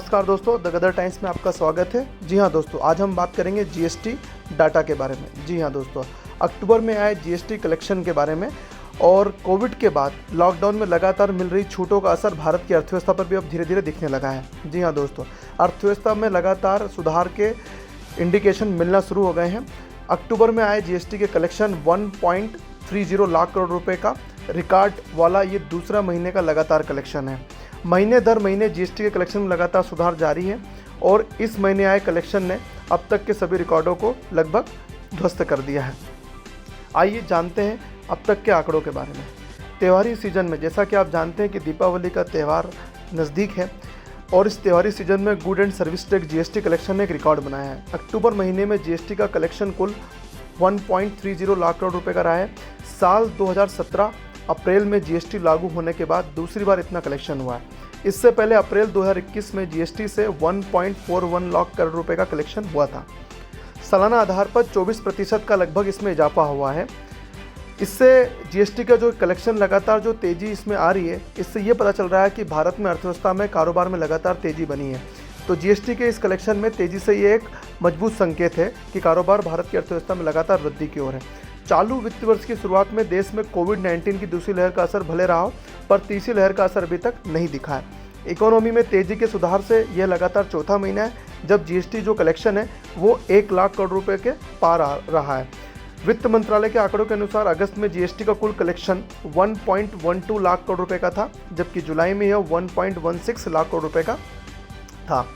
नमस्कार दोस्तों, the Gadar times में आपका स्वागत है। जी हाँ दोस्तों, आज हम बात करेंगे जीएसटी डाटा के बारे में। जी हाँ दोस्तों, अक्टूबर में आए जीएसटी कलेक्शन के बारे में और कोविड के बाद लॉकडाउन में लगातार मिल रही छूटों का असर भारत की अर्थव्यवस्था पर भी अब धीरे धीरे दिखने लगा है। जी हाँ दोस्तों, अर्थव्यवस्था में लगातार सुधार के इंडिकेशन मिलना शुरू हो गए हैं। अक्टूबर में आए जीएसटी के कलेक्शन 1.30 लाख करोड़ रुपए का रिकॉर्ड वाला ये दूसरा महीने का लगातार कलेक्शन है। महीने दर महीने जीएसटी के कलेक्शन में लगातार सुधार जारी है और इस महीने आए कलेक्शन ने अब तक के सभी रिकॉर्डों को लगभग ध्वस्त कर दिया है। आइए जानते हैं अब तक के आंकड़ों के बारे में। त्योहारी सीजन में जैसा कि आप जानते हैं कि दीपावली का त्यौहार नज़दीक है और इस त्योहारी सीजन में good and service tax GST collection ने एक रिकॉर्ड बनाया है। अक्टूबर महीने में जीएसटी का कलेक्शन कुल 1.30 लाख करोड़ रुपए का रहा है। साल 2017 अप्रैल में जीएसटी लागू होने के बाद दूसरी बार इतना कलेक्शन हुआ है। इससे पहले अप्रैल 2021 में जीएसटी से 1.41 लाख करोड़ रुपए का कलेक्शन हुआ था। सालाना आधार पर 24% का लगभग इसमें इजाफा हुआ है। इससे जीएसटी का जो कलेक्शन लगातार जो तेज़ी इसमें आ रही है, इससे ये पता चल रहा है कि भारत में अर्थव्यवस्था में कारोबार में लगातार तेज़ी बनी है। तो जीएसटी के इस कलेक्शन में तेज़ी से ये एक मजबूत संकेत है कि कारोबार भारत की अर्थव्यवस्था में लगातार वृद्धि की ओर है। चालू वित्त वर्ष की शुरुआत में देश में कोविड-19 की दूसरी लहर का असर भले रहा हो, पर तीसरी लहर का असर अभी तक नहीं दिखा है। इकोनॉमी में तेज़ी के सुधार से यह लगातार चौथा महीना है जब जीएसटी जो कलेक्शन है वो 1 लाख करोड़ रुपए के पार आ रहा है। वित्त मंत्रालय के आंकड़ों के अनुसार अगस्त में जीएसटी का कुल कलेक्शन 1.12 लाख करोड़ रुपए का था, जबकि जुलाई में यह 1.16 लाख करोड़ रुपए का था।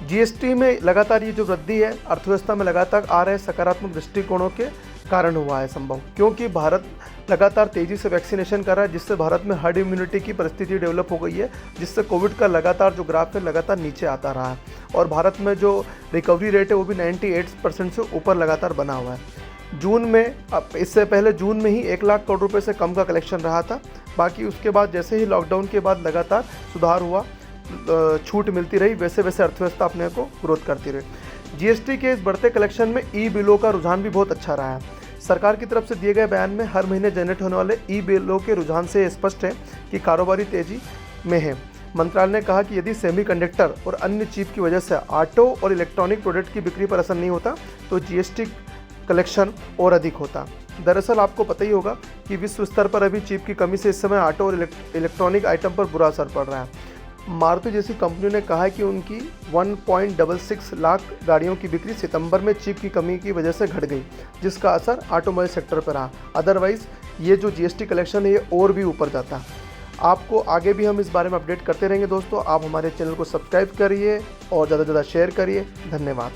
जीएसटी में लगातार ये जो वृद्धि है अर्थव्यवस्था में लगातार आ रहे सकारात्मक दृष्टिकोणों के कारण हुआ है संभव, क्योंकि भारत लगातार तेज़ी से वैक्सीनेशन कर रहा है, जिससे भारत में हर्ड इम्यूनिटी की परिस्थिति डेवलप हो गई है, जिससे कोविड का लगातार जो ग्राफ है लगातार नीचे आता रहा है और भारत में जो रिकवरी रेट है वो भी 98% से ऊपर लगातार बना हुआ है। जून में, अब इससे पहले जून में ही 1 लाख करोड़ रुपए से कम का कलेक्शन रहा था। बाकी उसके बाद जैसे ही लॉकडाउन के बाद लगातार सुधार हुआ, छूट मिलती रही, वैसे वैसे अर्थव्यवस्था अपने को ग्रोथ करती रही। जीएसटी के इस बढ़ते कलेक्शन में ई बिलों का रुझान भी बहुत अच्छा रहा है। सरकार की तरफ से दिए गए बयान में हर महीने जनरेट होने वाले ई बिलों के रुझान से स्पष्ट है कि कारोबारी तेजी में है। मंत्रालय ने कहा कि यदि सेमीकंडक्टर और अन्य चिप की वजह से ऑटो और इलेक्ट्रॉनिक प्रोडक्ट की बिक्री पर असर नहीं होता तो जीएसटी कलेक्शन और अधिक होता। दरअसल आपको पता ही होगा कि विश्व स्तर पर अभी चिप की कमी से इस समय ऑटो और इलेक्ट्रॉनिक आइटम पर बुरा असर पड़ रहा है। मारुति जैसी कंपनियों ने कहा है कि उनकी 1.66 लाख गाड़ियों की बिक्री सितंबर में चिप की कमी की वजह से घट गई, जिसका असर ऑटोमोबाइल सेक्टर पर रहा। अदरवाइज ये जो जीएसटी कलेक्शन है ये और भी ऊपर जाता। आपको आगे भी हम इस बारे में अपडेट करते रहेंगे दोस्तों। आप हमारे चैनल को सब्सक्राइब करिए और ज़्यादा से ज़्यादा शेयर करिए। धन्यवाद।